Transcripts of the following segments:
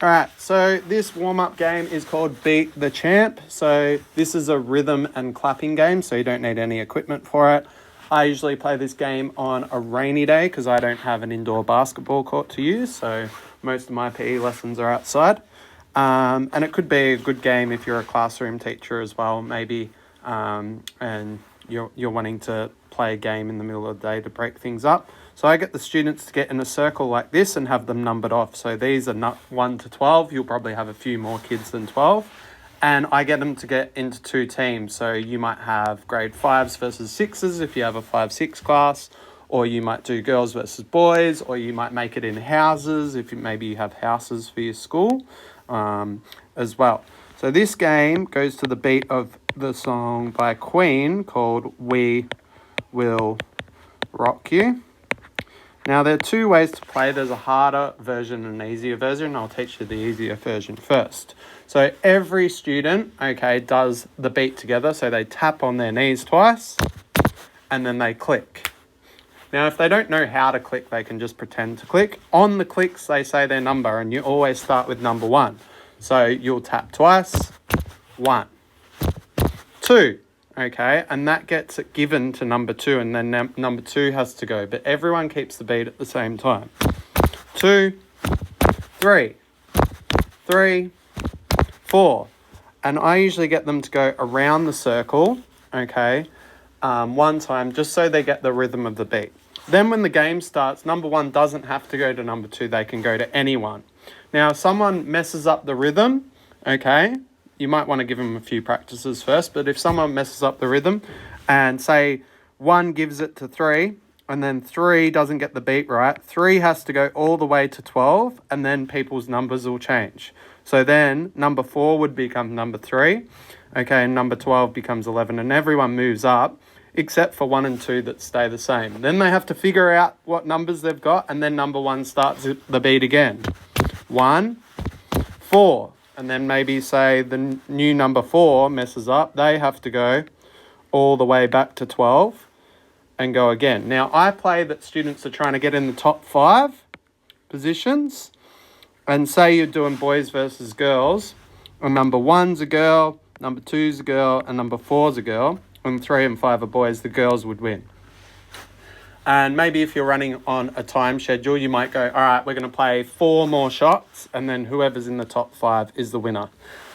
All right, so this warm-up game is called Beat the Champ. So this is a rhythm and clapping game, so you don't need any equipment for it. I usually play this game on a rainy day because I don't have an indoor basketball court to use, so most of my PE lessons are outside. And it could be a good game if you're a classroom teacher as well, maybe, and you're wanting to play a game in the middle of the day to break things up. So I get the students to get in a circle like this and have them numbered off. So these are 1 to 12. You'll probably have a few more kids than 12. And I get them to get into two teams. So you might have grade 5s versus 6s if you have a 5-6 class, or you might do girls versus boys, or you might make it in houses if maybe you have houses for your school as well. So this game goes to the beat of the song by Queen called We Will Rock You. Now, there are two ways to play. There's a harder version and an easier version. I'll teach you the easier version first. So every student, does the beat together. So they tap on their knees twice and then they click. Now, if they don't know how to click, they can just pretend to click. On the clicks, they say their number, and you always start with number 1. So you'll tap twice, 1, 2. And that gets it given to number 2, and then number 2 has to go. But everyone keeps the beat at the same time. 2, 3, 3, 4. And I usually get them to go around the circle, one time, just so they get the rhythm of the beat. Then when the game starts, number 1 doesn't have to go to number 2. They can go to anyone. Now, if someone messes up the rhythm, you might want to give them a few practices first, but if someone messes up the rhythm and say 1 gives it to 3 and then 3 doesn't get the beat right, 3 has to go all the way to 12 and then people's numbers will change. So then number 4 would become number 3, and number 12 becomes 11, and everyone moves up except for 1 and 2 that stay the same. Then they have to figure out what numbers they've got, and then number 1 starts the beat again. 1, 4. And then maybe say the new number 4 messes up. They have to go all the way back to 12 and go again. Now, I play that students are trying to get in the top 5 positions. And say you're doing boys versus girls. And number 1's a girl, number 2's a girl, and number 4's a girl. And 3 and 5 are boys. The girls would win. And maybe if you're running on a time schedule, you might go, all right, we're going to play 4 more shots, and then whoever's in the top 5 is the winner.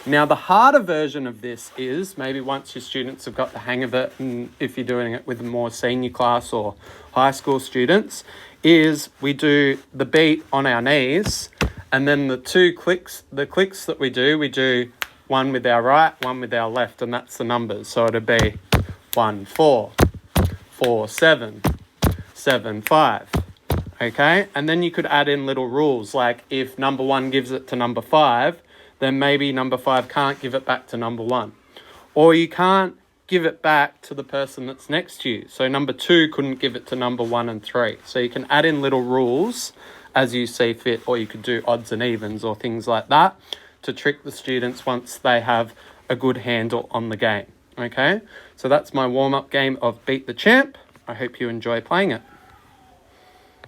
Now, the harder version of this is maybe once your students have got the hang of it, and if you're doing it with a more senior class or high school students, is we do the beat on our knees, and then the clicks that we do 1 with our right, 1 with our left, and that's the numbers. So it'd be 1, 4, 4, 7, 7, 5, and then you could add in little rules, like if number 1 gives it to number 5, then maybe number 5 can't give it back to number 1, or you can't give it back to the person that's next to you, so number 2 couldn't give it to number 1 and 3. So you can add in little rules as you see fit, or you could do odds and evens or things like that to trick the students once they have a good handle on the game. So that's my warm-up game of Beat the Champ. I hope you enjoy playing it.